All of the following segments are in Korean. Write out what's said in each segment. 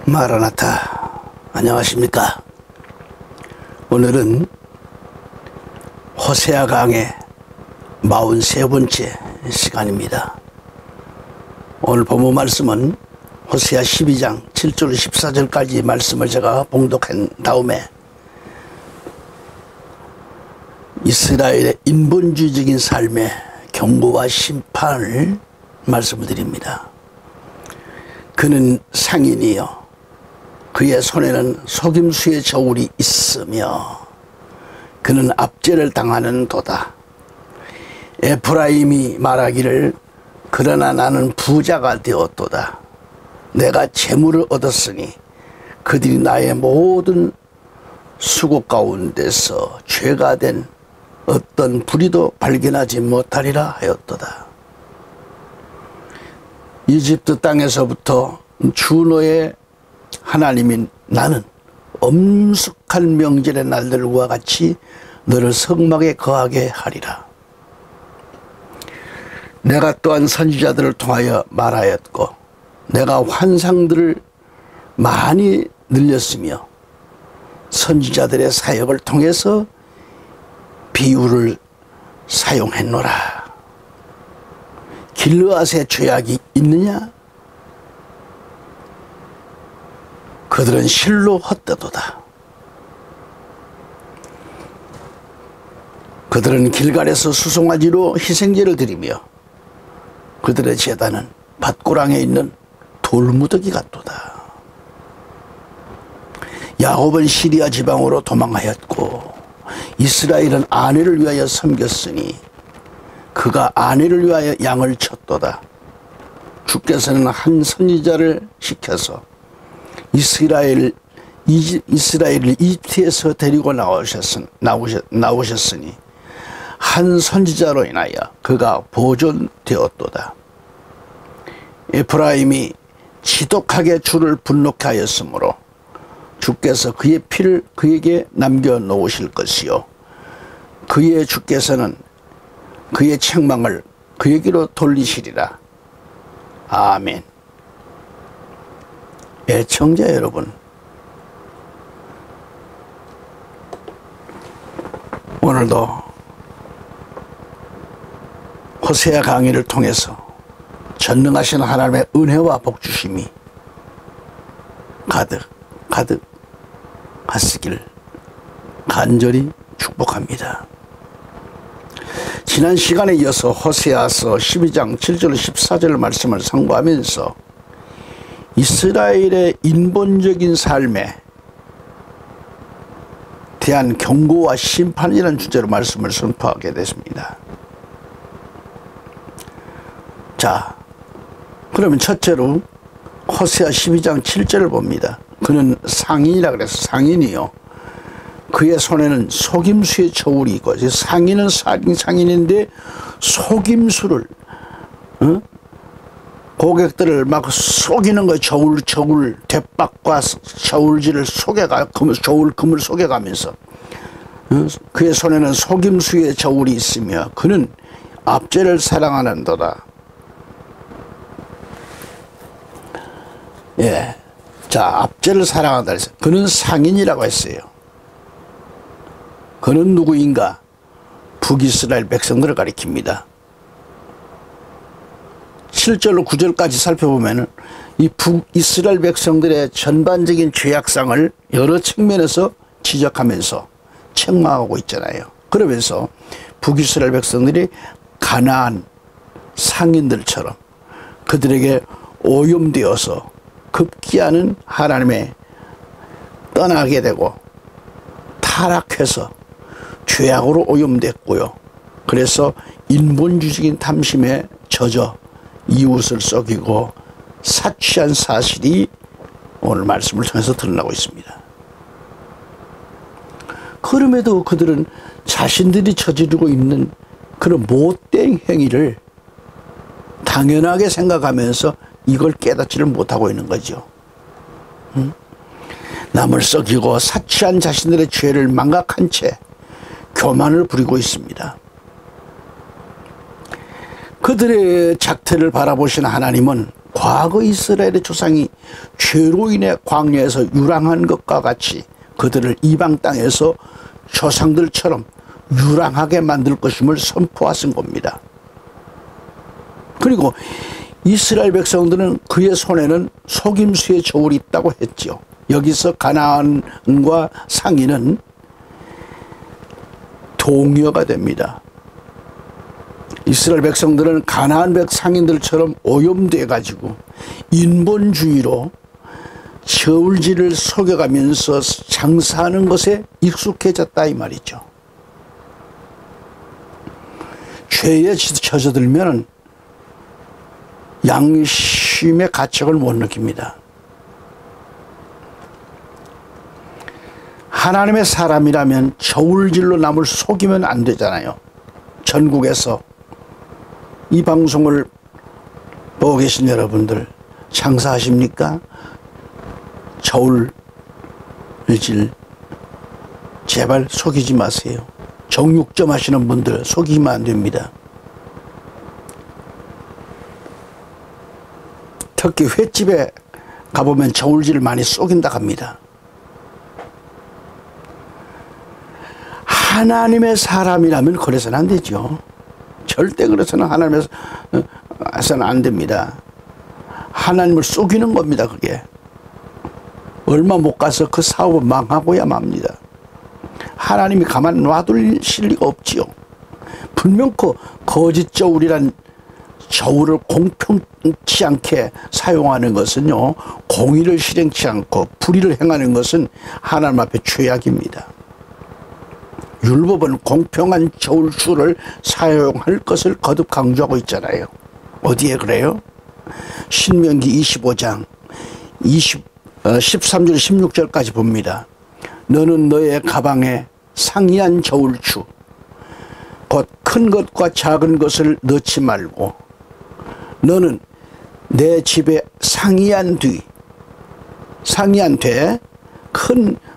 마라나타, 안녕하십니까. 오늘은 호세아 강의 43번째 시간입니다. 오늘 본문 말씀은 호세아 12장 7절 14절까지 말씀을 제가 봉독한 다음에 이스라엘의 인본주의적인 삶의 경고와 심판을 말씀을 드립니다. 그는 상인이요, 그의 손에는 속임수의 저울이 있으며 그는 압제를 당하는 도다. 에프라임이 말하기를 그러나 나는 부자가 되었도다. 내가 재물을 얻었으니 그들이 나의 모든 수고 가운데서 죄가 된 어떤 불의도 발견하지 못하리라 하였도다. 이집트 땅에서부터 주 너의 하나님인 나는 엄숙한 명절의 날들과 같이 너를 성막에 거하게 하리라. 내가 또한 선지자들을 통하여 말하였고 내가 환상들을 많이 늘렸으며 선지자들의 사역을 통해서 비유를 사용했노라. 길르앗의 죄악이 있느냐? 그들은 실로 헛되도다. 그들은 길갈에서 수송아지로 희생제를 드리며 그들의 제단은 밭고랑에 있는 돌무더기 같도다. 야곱은 시리아 지방으로 도망하였고 이스라엘은 아내를 위하여 섬겼으니 그가 아내를 위하여 양을 쳤도다. 주께서는 한 선지자를 시켜서 이스라엘을 이집트에서 데리고 나오셨으니 한 선지자로 인하여 그가 보존되었도다. 에프라임이 지독하게 주를 분노케 하였으므로 주께서 그의 피를 그에게 남겨놓으실 것이요 그의 주께서는 그의 책망을 그에게로 돌리시리라. 아멘. 애청자 여러분, 오늘도 호세아 강의를 통해서 전능하신 하나님의 은혜와 복주심이 가득 하시길 간절히 축복합니다. 지난 시간에 이어서 호세아서 12장 7절 14절 말씀을 상고하면서 이스라엘의 인본적인 삶에 대한 경고와 심판이라는 주제로 말씀을 선포하게 됐습니다. 자, 그러면 첫째로 호세아 12장 7절을 봅니다. 그는 상인이라 그래서 상인이요, 그의 손에는 속임수의 저울이 있고, 상인은 상인인데 속임수를 고객들을 막 속이는 거예요. 저울 대박과 저울질을 금을 속여가면서 그의 손에는 속임수의 저울이 있으며 그는 압제를 사랑하는도다. 예, 자, 압제를 사랑한다 해서 그는 상인이라고 했어요. 그는 누구인가? 북이스라엘 백성들을 가리킵니다. 7절로 9절까지 살펴보면 이 북이스라엘 백성들의 전반적인 죄악상을 여러 측면에서 지적하면서 책망하고 있잖아요. 그러면서 북이스라엘 백성들이 가나안 상인들처럼 그들에게 오염되어서 급기야는 하나님의 떠나게 되고 타락해서 죄악으로 오염됐고요. 그래서 인본주의적인 탐심에 젖어 이웃을 속이고 사취한 사실이 오늘 말씀을 통해서 드러나고 있습니다. 그럼에도 그들은 자신들이 저지르고 있는 그런 못된 행위를 당연하게 생각하면서 이걸 깨닫지를 못하고 있는 거죠. 남을 썩이고 사취한 자신들의 죄를 망각한 채 교만을 부리고 있습니다. 그들의 작태를 바라보신 하나님은 과거 이스라엘의 조상이 죄로 인해 광야에서 유랑한 것과 같이 그들을 이방 땅에서 조상들처럼 유랑하게 만들 것임을 선포하신 겁니다. 그리고 이스라엘 백성들은 그의 손에는 속임수의 저울이 있다고 했죠. 여기서 가나안과 상인은 동요가 됩니다. 이스라엘 백성들은 가나안 상인들처럼 오염돼 가지고 인본주의로 저울질을 속여가면서 장사하는 것에 익숙해졌다 이 말이죠. 죄에 젖어들면 양심의 가책을 못 느낍니다. 하나님의 사람이라면 저울질로 남을 속이면 안 되잖아요. 전국에서 이 방송을 보고 계신 여러분들 장사하십니까? 저울질 제발 속이지 마세요. 정육점 하시는 분들 속이면 안 됩니다. 특히 횟집에 가보면 저울질을 많이 속인다 합니다. 하나님의 사람이라면 그래서는 안 되죠. 절대 그래서는 하나님에서는 안 됩니다. 하나님을 속이는 겁니다. 그게 얼마 못 가서 그 사업은 망하고야 맙니다. 하나님이 가만 놔두실 리가 없지요. 분명 그 거짓 저울이란 저울을 공평치 않게 사용하는 것은요, 공의를 실행치 않고 불의를 행하는 것은 하나님 앞에 죄악입니다. 율법은 공평한 저울추를 사용할 것을 거듭 강조하고 있잖아요. 어디에 그래요? 신명기 25장 13절 16절까지 봅니다. 너는 너의 가방에 상이한 저울추 곧 큰 것과 작은 것을 넣지 말고 너는 내 집에 상이한 되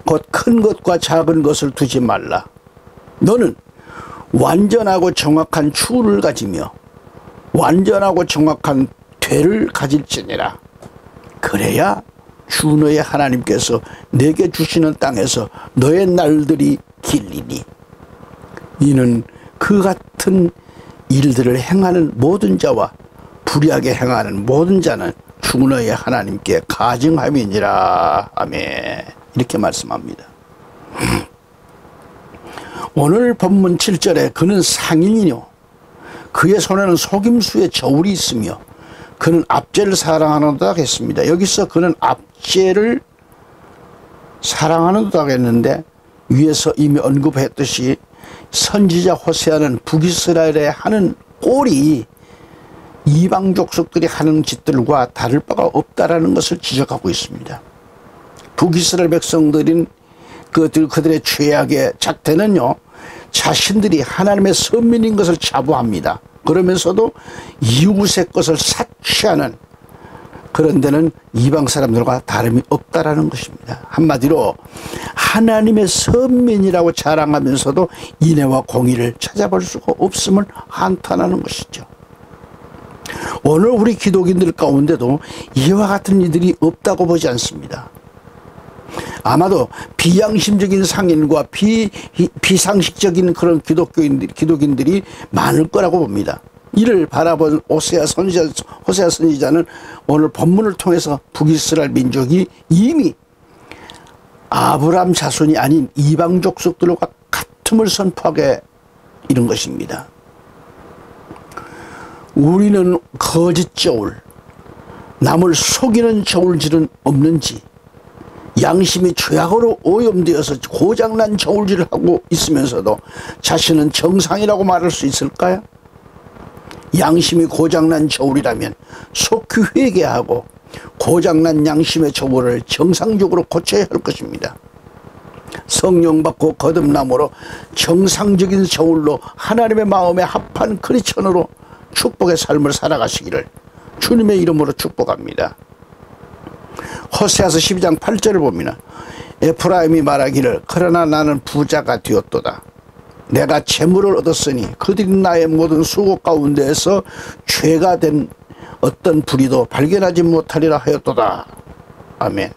곧 큰 것과 작은 것을 두지 말라. 너는 완전하고 정확한 추를 가지며 완전하고 정확한 되를 가질지니라. 그래야 주 너의 하나님께서 내게 주시는 땅에서 너의 날들이 길리니. 이는 그 같은 일들을 행하는 모든 자와 불의하게 행하는 모든 자는 주 너의 하나님께 가증함이니라. 아멘. 이렇게 말씀합니다. 오늘 본문 7절에 그는 상인이요 그의 손에는 속임수의 저울이 있으며 그는 압제를 사랑하는도다 했습니다. 여기서 그는 압제를 사랑하는도다 했는데 위에서 이미 언급했듯이 선지자 호세아는 북이스라엘에 하는 꼴이 이방 족속들이 하는 짓들과 다를 바가 없다라는 것을 지적하고 있습니다. 북이스라엘 백성들인 그들의 죄악의 작태는요, 자신들이 하나님의 선민인 것을 자부합니다. 그러면서도 이웃의 것을 사취하는 그런 데는 이방 사람들과 다름이 없다라는 것입니다. 한마디로 하나님의 선민이라고 자랑하면서도 인애와 공의를 찾아볼 수가 없음을 한탄하는 것이죠. 오늘 우리 기독인들 가운데도 이와 같은 이들이 없다고 보지 않습니다. 아마도 비양심적인 상인과 비상식적인 그런 기독인들이 많을 거라고 봅니다. 이를 바라본 호세아 선지자는 오늘 본문을 통해서 북이스라엘 민족이 이미 아브라함 자손이 아닌 이방 족속들과 같음을 선포하게 이른 것입니다. 우리는 거짓 저울, 남을 속이는 저울질은 없는지, 양심이 죄악으로 오염되어서 고장난 저울질을 하고 있으면서도 자신은 정상이라고 말할 수 있을까요? 양심이 고장난 저울이라면 속히 회개하고 고장난 양심의 저울을 정상적으로 고쳐야 할 것입니다. 성령 받고 거듭남으로 정상적인 저울로 하나님의 마음에 합한 크리스천으로 축복의 삶을 살아가시기를 주님의 이름으로 축복합니다. 호세아서 12장 8절을 보면 에프라임이 말하기를 그러나 나는 부자가 되었도다. 내가 재물을 얻었으니 그들이 나의 모든 수고 가운데에서 죄가 된 어떤 불의도 발견하지 못하리라 하였도다. 아멘.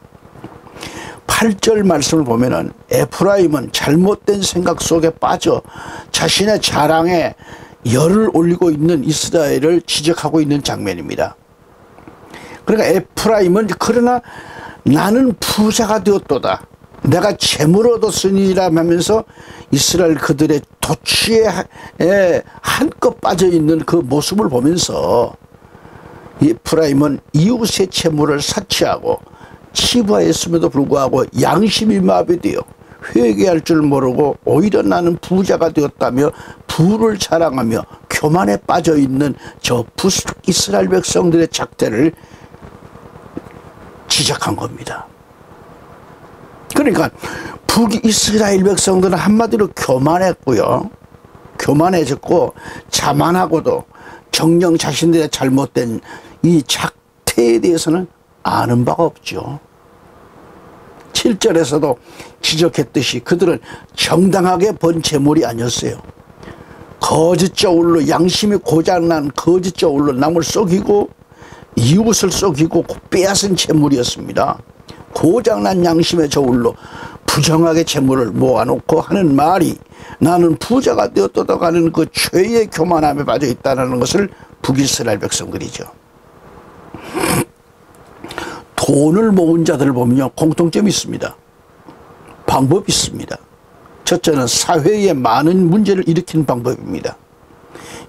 8절 말씀을 보면은 에프라임은 잘못된 생각 속에 빠져 자신의 자랑에 열을 올리고 있는 이스라엘을 지적하고 있는 장면입니다. 그러니까 에프라임은 그러나 나는 부자가 되었도다. 내가 재물 얻었으니라 하면서 이스라엘 그들의 도취에 한껏 빠져있는 그 모습을 보면서 에프라임은 이웃의 재물을 사치하고 치부하였음에도 불구하고 양심이 마비되어 회개할 줄 모르고 오히려 나는 부자가 되었다며 부를 자랑하며 교만에 빠져있는 저 이스라엘 백성들의 작태를 지적한 겁니다. 그러니까 북이스라엘 백성들은 한마디로 교만했고요. 교만해졌고 자만하고도 정녕 자신들의 잘못된 이 작태에 대해서는 아는 바가 없죠. 7절에서도 지적했듯이 그들은 정당하게 번 재물이 아니었어요. 거짓 저울로 양심이 고장난 거짓 저울로 남을 속이고 이웃을 속이고 빼앗은 재물이었습니다. 고장난 양심의 저울로 부정하게 재물을 모아놓고 하는 말이 나는 부자가 되었다고 하는 그 죄의 교만함에 빠져 있다는 것을 북이스라엘 백성들이죠. 돈을 모은 자들을 보면요 공통점이 있습니다. 방법이 있습니다. 첫째는 사회에 많은 문제를 일으킨 방법입니다.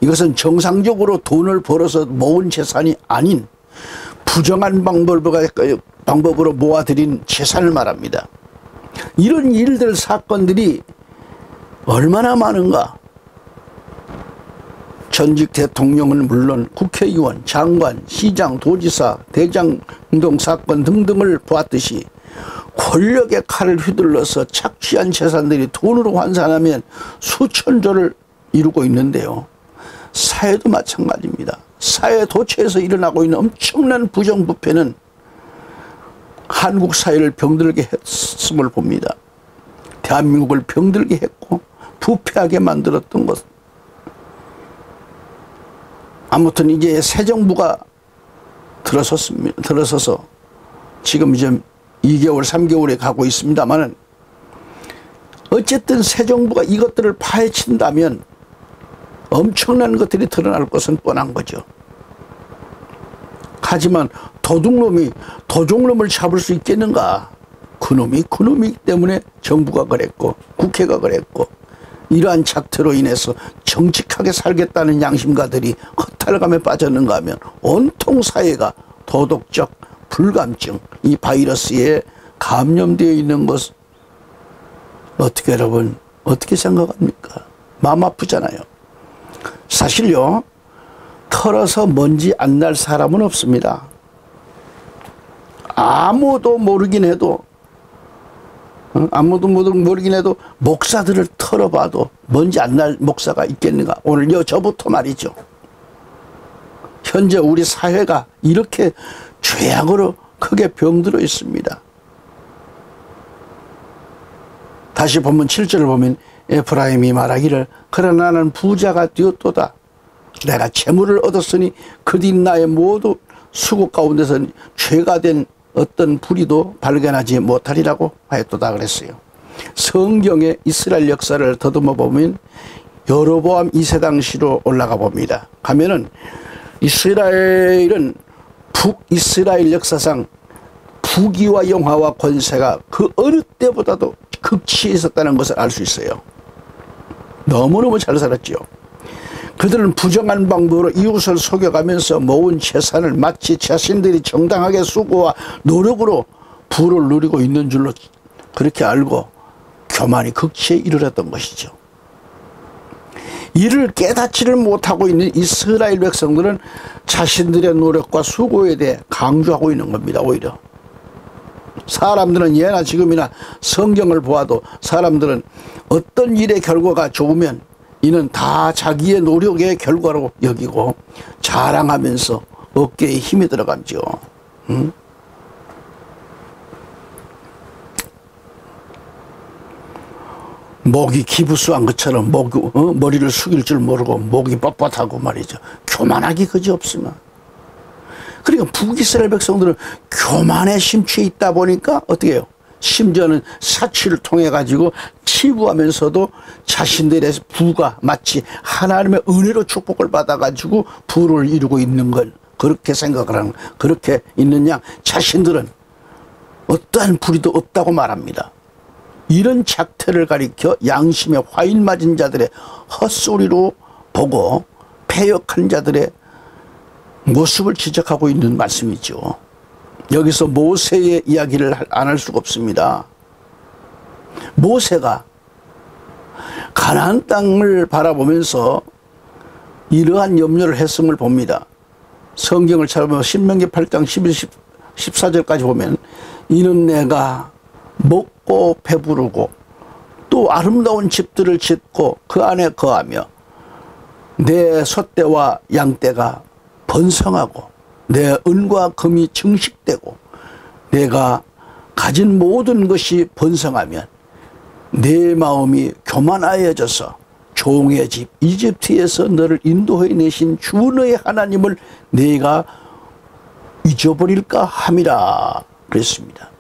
이것은 정상적으로 돈을 벌어서 모은 재산이 아닌 부정한 방법으로 모아들인 재산을 말합니다. 이런 일들 사건들이 얼마나 많은가. 전직 대통령은 물론 국회의원, 장관, 시장, 도지사, 대장동 사건 등등을 보았듯이 권력의 칼을 휘둘러서 착취한 재산들이 돈으로 환산하면 수천조를 이루고 있는데요. 사회도 마찬가지입니다. 사회 도처에서 일어나고 있는 엄청난 부정부패는 한국 사회를 병들게 했음을 봅니다. 대한민국을 병들게 했고 부패하게 만들었던 것. 아무튼 이제 새 정부가 들어서서 지금 이제 2개월, 3개월에 가고 있습니다만은 어쨌든 새 정부가 이것들을 파헤친다면 엄청난 것들이 드러날 것은 뻔한 거죠. 하지만 도둑놈이 도둑놈을 잡을 수 있겠는가? 그놈이기 때문에 정부가 그랬고 국회가 그랬고 이러한 작태로 인해서 정직하게 살겠다는 양심가들이 허탈감에 빠졌는가 하면 온통 사회가 도덕적 불감증, 이 바이러스에 감염되어 있는 것 어떻게 여러분 어떻게 생각합니까? 마음 아프잖아요. 사실요 털어서 먼지 안 날 사람은 없습니다. 아무도 모르긴 해도 목사들을 털어봐도 먼지 안 날 목사가 있겠는가. 오늘 저부터 말이죠. 현재 우리 사회가 이렇게 죄악으로 크게 병들어 있습니다. 다시 보면 7절을 보면 에프라임이 말하기를 그러나 나는 부자가 되었도다. 내가 재물을 얻었으니 그뒤 나의 모두 수고 가운데서 죄가 된 어떤 불의도 발견하지 못하리라고 하였도다 그랬어요. 성경의 이스라엘 역사를 더듬어 보면 여로보암 2세 당시로 올라가 봅니다. 가면은 이스라엘은 북이스라엘 역사상 부귀와 영화와 권세가 그 어느 때보다도 극치에 있었다는 것을 알 수 있어요. 너무너무 잘 살았죠. 그들은 부정한 방법으로 이웃을 속여가면서 모은 재산을 마치 자신들이 정당하게 수고와 노력으로 부를 누리고 있는 줄로 그렇게 알고 교만이 극치에 이르렀던 것이죠. 이를 깨닫지를 못하고 있는 이스라엘 백성들은 자신들의 노력과 수고에 대해 강조하고 있는 겁니다. 오히려 사람들은 예나 지금이나 성경을 보아도 사람들은 어떤 일의 결과가 좋으면 이는 다 자기의 노력의 결과로 여기고 자랑하면서 어깨에 힘이 들어가죠. 목이 기부수한 것처럼 머리를 숙일 줄 모르고 목이 뻣뻣하고 말이죠. 교만하기 그지없으면 그러니까 북이스라엘 백성들은 교만에 심취해 있다 보니까 어떻게 해요? 심지어는 사치를 통해 가지고 치부하면서도 자신들의 부가 마치 하나님의 은혜로 축복을 받아 가지고 부를 이루고 있는 걸 그렇게 생각을 하는, 그렇게 있는 양 자신들은 어떠한 불의도 없다고 말합니다. 이런 작태를 가리켜 양심에 화인 맞은 자들의 헛소리로 보고 패역한 자들의 모습을 지적하고 있는 말씀이죠. 여기서 모세의 이야기를 안 할 수가 없습니다. 모세가 가나안 땅을 바라보면서 이러한 염려를 했음을 봅니다. 성경을 찾아보면 신명기 8장 11, 14절까지 보면 이는 내가 먹고 배부르고 또 아름다운 집들을 짓고 그 안에 거하며 내 소떼와 양떼가 번성하고 내 은과 금이 증식되고 내가 가진 모든 것이 번성하면 내 마음이 교만하여져서 종의 집 이집트에서 너를 인도해 내신 주 너의 하나님을 내가 잊어버릴까 함이라 그랬습니다.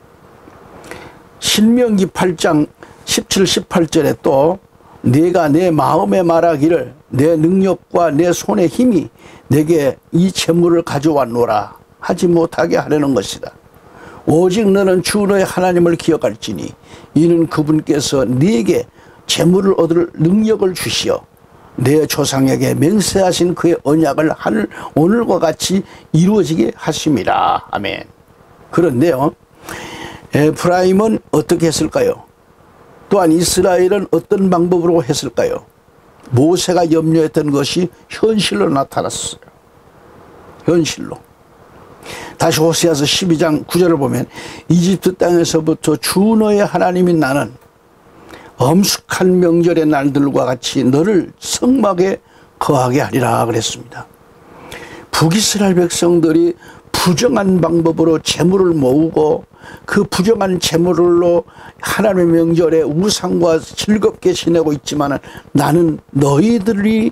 신명기 8장 17, 18절에 또 내가 내 마음에 말하기를 내 능력과 내 손의 힘이 내게 이 재물을 가져왔노라 하지 못하게 하려는 것이다. 오직 너는 주 너의 하나님을 기억할지니 이는 그분께서 네게 재물을 얻을 능력을 주시어 내 조상에게 맹세하신 그의 언약을 오늘과 같이 이루어지게 하심이라. 아멘. 그런데요, 에프라임은 어떻게 했을까요? 또한 이스라엘은 어떤 방법으로 했을까요? 모세가 염려했던 것이 현실로 나타났어요. 현실로. 다시 호세아서 12장 9절을 보면 이집트 땅에서부터 주 너의 하나님인 나는 엄숙한 명절의 날들과 같이 너를 성막에 거하게 하리라 그랬습니다. 북이스라엘 백성들이 부정한 방법으로 재물을 모으고 그 부정한 재물로 하나님의 명절에 우상과 즐겁게 지내고 있지만 나는 너희들이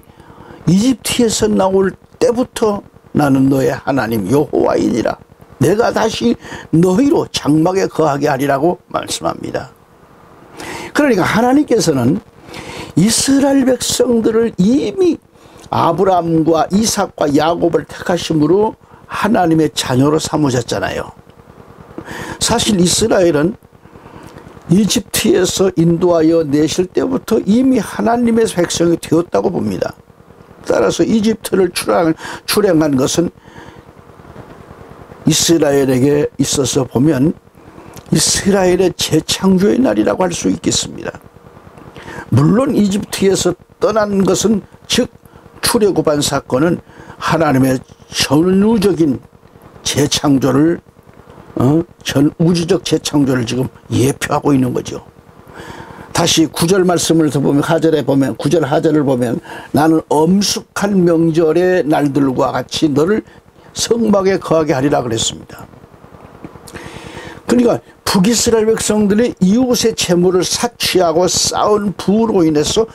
이집트에서 나올 때부터 나는 너의 하나님 여호와이니라. 내가 다시 너희로 장막에 거하게 하리라고 말씀합니다. 그러니까 하나님께서는 이스라엘 백성들을 이미 아브라함과 이삭과 야곱을 택하심으로 하나님의 자녀로 삼으셨잖아요. 사실 이스라엘은 이집트에서 인도하여 내실 때부터 이미 하나님의 백성이 되었다고 봅니다. 따라서 이집트를 출행한 것은 이스라엘에게 있어서 보면 이스라엘의 재창조의 날이라고 할 수 있겠습니다. 물론 이집트에서 떠난 것은 즉 출애굽한 사건은 하나님의 전우적인 재창조를 전 우주적 재창조를 지금 예표하고 있는 거죠. 다시 9절 말씀을 더 보면 하절에 보면 9절 하절을 보면 나는 엄숙한 명절의 날들과 같이 너를 성막에 거하게 하리라 그랬습니다. 그러니까 북이스라엘 백성들이 이웃의 재물을 사취하고 쌓은 부로 인해서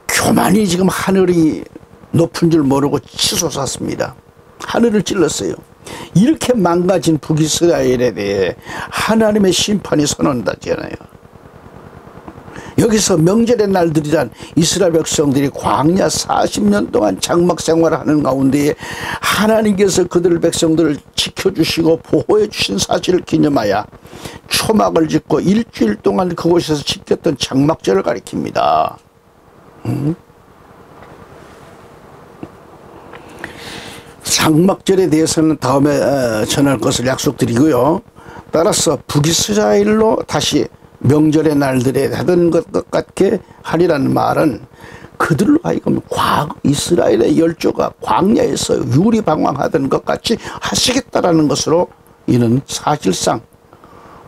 교만이 지금 하늘이 높은 줄 모르고 치솟았습니다. 하늘을 찔렀어요. 이렇게 망가진 북이스라엘에 대해 하나님의 심판이 선언되잖아요. 여기서 명절의 날들이란 이스라엘 백성들이 광야 40년 동안 장막 생활을 하는 가운데에 하나님께서 그들 백성들을 지켜주시고 보호해 주신 사실을 기념하여 초막을 짓고 일주일 동안 그곳에서 지켰던 장막절을 가리킵니다. 장막절에 대해서는 다음에 전할 것을 약속드리고요. 따라서 북이스라엘로 다시 명절의 날들에 하던 것 같게 하리라는 말은 그들로 하여금 과거 이스라엘의 열조가 광야에서 유리방황하던 것 같이 하시겠다라는 것으로 이는 사실상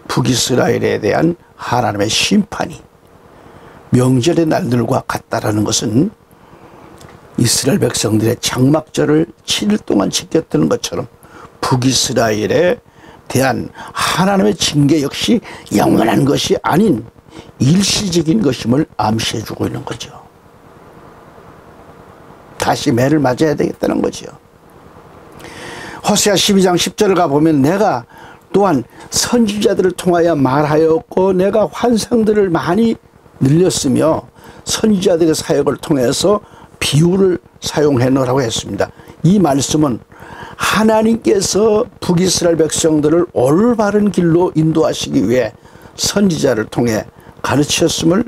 북이스라엘에 대한 하나님의 심판이 명절의 날들과 같다라는 것은 이스라엘 백성들의 장막절을 7일 동안 지켰던 것처럼 북이스라엘에 대한 하나님의 징계 역시 영원한 것이 아닌 일시적인 것임을 암시해 주고 있는 거죠. 다시 매를 맞아야 되겠다는 거죠. 호세아 12장 10절을 가보면 내가 또한 선지자들을 통하여 말하였고 내가 환상들을 많이 늘렸으며 선지자들의 사역을 통해서 비유를 사용해 놓으라고 했습니다. 이 말씀은 하나님께서 북이스라엘 백성들을 올바른 길로 인도하시기 위해 선지자를 통해 가르쳤음을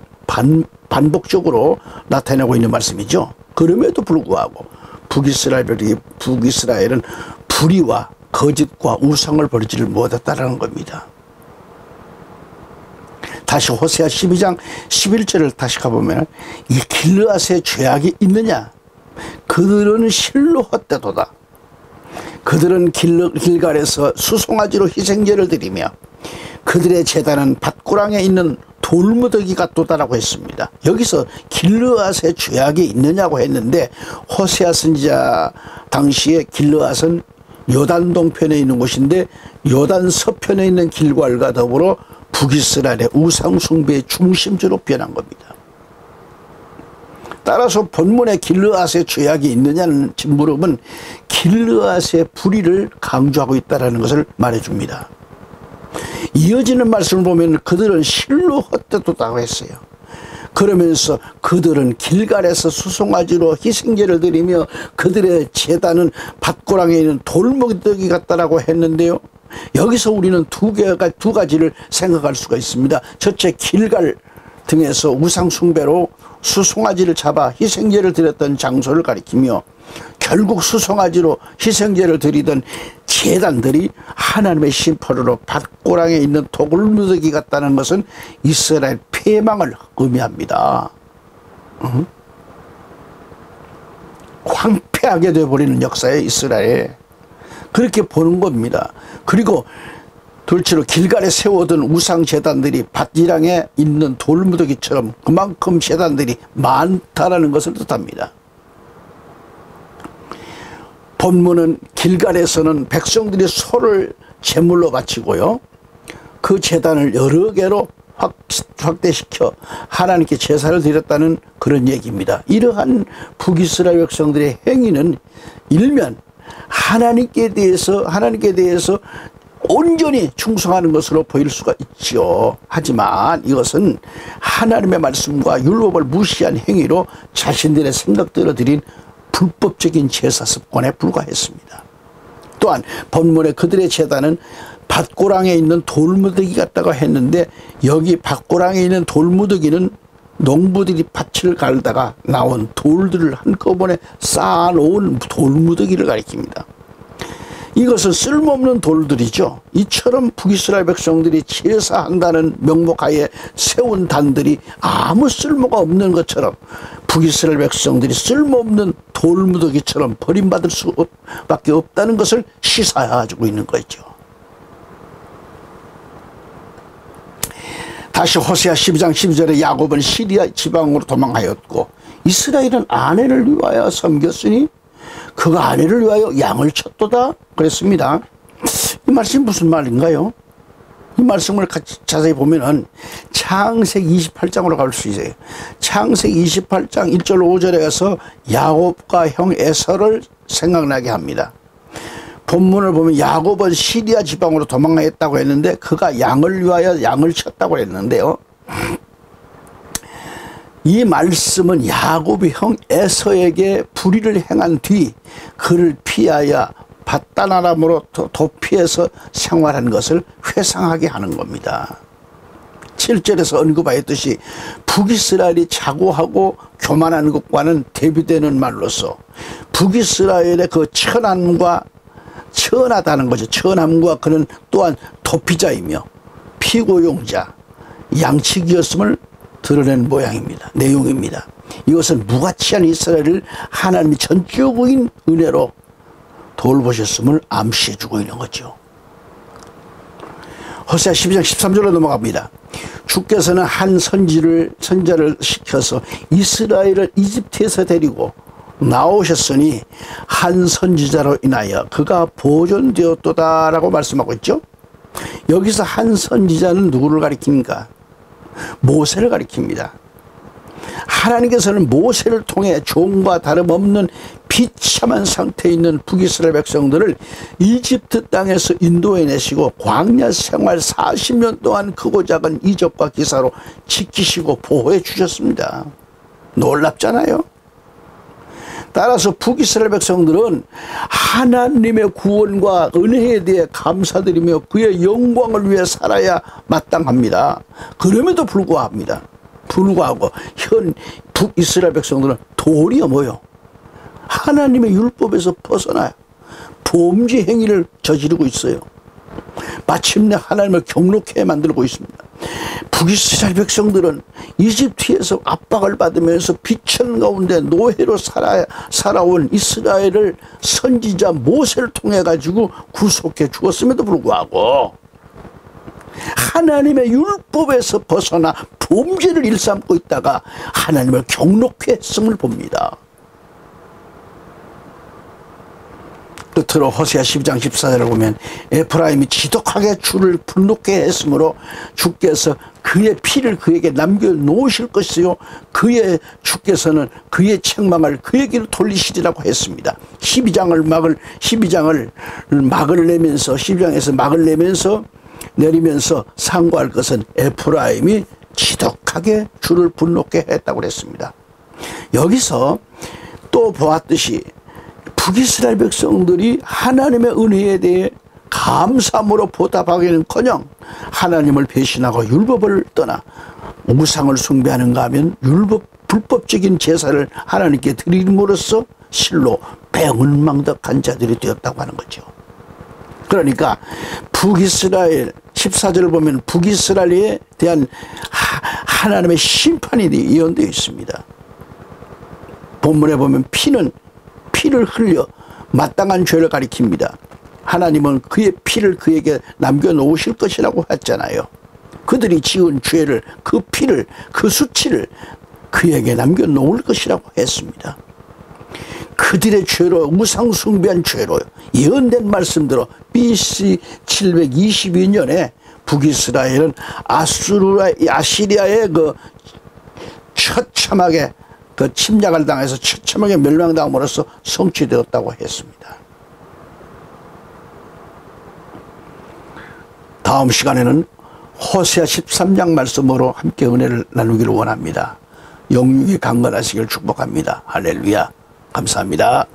반복적으로 나타내고 있는 말씀이죠. 그럼에도 불구하고 북이스라엘은 불의와 거짓과 우상을 버리지를 못했다는 겁니다. 다시 호세아 12장 11절을 다시 가보면 이 길르앗의 죄악이 있느냐? 그들은 실로 헛되도다. 그들은 길갈에서 수송아지로 희생제를 드리며 그들의 제단은 밭고랑에 있는 돌무더기 같도다라고 했습니다. 여기서 길르앗의 죄악이 있느냐고 했는데 호세아 선지자 당시에 길르앗은 요단 동편에 있는 곳인데 요단 서편에 있는 길갈과 더불어 북이스라엘의 우상 숭배의 중심지로 변한 겁니다. 따라서 본문에 길르앗의 죄악이 있느냐는 물음은 길르앗의 불의를 강조하고 있다는 것을 말해줍니다. 이어지는 말씀을 보면 그들은 실로 헛되도다고 했어요. 그러면서 그들은 길갈에서 수송아지로 희생제를 드리며 그들의 제단은 밭고랑에 있는 돌무더기 같다라고 했는데요. 여기서 우리는 두 가지를 생각할 수가 있습니다. 첫째, 길갈 등에서 우상 숭배로 수송아지를 잡아 희생제를 드렸던 장소를 가리키며 결국 수송아지로 희생제를 드리던 제단들이 하나님의 심판으로 밭고랑에 있는 돌무더기 같다는 것은 이스라엘 패망을 의미합니다. 황폐하게 되어버리는 역사에 이스라엘 그렇게 보는 겁니다. 그리고 돌치로 길갈에 세워둔 우상 제단들이 밭이랑에 있는 돌무더기처럼 그만큼 제단들이 많다라는 것을 뜻합니다. 본문은 길갈에서는 백성들이 소를 제물로 바치고요. 그 제단을 여러 개로 확대시켜 하나님께 제사를 드렸다는 그런 얘기입니다. 이러한 북이스라엘 백성들의 행위는 일면 하나님께 대해서 온전히 충성하는 것으로 보일 수가 있죠. 하지만 이것은 하나님의 말씀과 율법을 무시한 행위로 자신들의 생각대로 드린 불법적인 제사 습관에 불과했습니다. 또한 본문에 그들의 제단은 밭고랑에 있는 돌무더기 같다고 했는데 여기 밭고랑에 있는 돌무더기는 농부들이 밭을 갈다가 나온 돌들을 한꺼번에 쌓아놓은 돌무더기를 가리킵니다. 이것은 쓸모없는 돌들이죠. 이처럼 북이스라엘 백성들이 제사한다는 명목하에 세운 단들이 아무 쓸모가 없는 것처럼 북이스라엘 백성들이 쓸모없는 돌무더기처럼 버림받을 수밖에 없다는 것을 시사해주고 있는 거죠. 다시 호세아 12장 12절에 야곱은 시리아 지방으로 도망하였고 이스라엘은 아내를 위하여 섬겼으니 그가 아내를 위하여 양을 쳤도다 그랬습니다. 이 말씀이 무슨 말인가요? 이 말씀을 같이 자세히 보면은 창세기 28장으로 갈 수 있어요. 창세기 28장 1절 5절에 가서 야곱과 형 에서를 생각나게 합니다. 본문을 보면 야곱은 시리아 지방으로 도망했다고 했는데 그가 양을 위하여 양을 쳤다고 했는데요. 이 말씀은 야곱이 형 에서에게 불의를 행한 뒤 그를 피하여 밧단 아람으로 도피해서 생활한 것을 회상하게 하는 겁니다. 7절에서 언급하였듯이 북이스라엘이 자고하고 교만한 것과는 대비되는 말로서 북이스라엘의 그 천하다는 거죠. 천함과 그는 또한 도피자이며 피고용자, 양치기였음을 드러낸 모양입니다. 내용입니다. 이것은 무가치한 이스라엘을 하나님이 전적인 은혜로 돌보셨음을 암시해주고 있는 거죠. 호세아 12장 13절로 넘어갑니다. 주께서는 한 선지자를 시켜서 이스라엘을 이집트에서 데리고 나오셨으니 한 선지자로 인하여 그가 보존되었도다라고 말씀하고 있죠. 여기서 한 선지자는 누구를 가리킵니까? 모세를 가리킵니다. 하나님께서는 모세를 통해 종과 다름없는 비참한 상태에 있는 북이스라엘 백성들을 이집트 땅에서 인도해내시고 광야 생활 40년 동안 크고 작은 이적과 기사로 지키시고 보호해 주셨습니다. 놀랍잖아요. 따라서 북이스라엘 백성들은 하나님의 구원과 은혜에 대해 감사드리며 그의 영광을 위해 살아야 마땅합니다. 그럼에도 불구하고 현 북이스라엘 백성들은 도리어 뭐요? 하나님의 율법에서 벗어나요. 범죄 행위를 저지르고 있어요. 마침내 하나님을 경록해 만들고 있습니다. 북이스라엘 백성들은 이집트에서 압박을 받으면서 비천 가운데 노예로 살아온 이스라엘을 선지자 모세를 통해 가지고 구속해 주었음에도 불구하고 하나님의 율법에서 벗어나 범죄를 일삼고 있다가 하나님을 경록해 했음을 봅니다. 끝으로 호세아 12장 14절을 보면 에프라임이 지독하게 주를 불놓게 했으므로 주께서 그의 피를 그에게 남겨놓으실 것이요 그의 주께서는 그의 책망을 그에게로 돌리시리라고 했습니다. 12장에서 막을 내리면서 상고할 것은 에프라임이 지독하게 주를 불놓게 했다고 그랬습니다. 여기서 또 보았듯이 북이스라엘 백성들이 하나님의 은혜에 대해 감사함으로 보답하기는커녕 하나님을 배신하고 율법을 떠나 우상을 숭배하는가 하면 불법적인 제사를 하나님께 드림으로써 실로 배은망덕한 자들이 되었다고 하는 거죠. 그러니까 북이스라엘 14절을 보면 북이스라엘에 대한 하나님의 심판이 예언되어 있습니다. 본문에 보면 피를 흘려 마땅한 죄를 가리킵니다. 하나님은 그의 피를 그에게 남겨놓으실 것이라고 했잖아요. 그들이 지은 죄를, 그 피를, 그 수치를 그에게 남겨놓을 것이라고 했습니다. 그들의 죄로, 우상 숭배한 죄로 예언된 말씀대로 BC 722년에 북이스라엘은 아시리아의 처참하게 침략을 당해서 처참하게 멸망당함으로써 성취되었다고 했습니다. 다음 시간에는 호세아 13장 말씀으로 함께 은혜를 나누기를 원합니다. 영육이 강건하시길 축복합니다. 할렐루야. 감사합니다.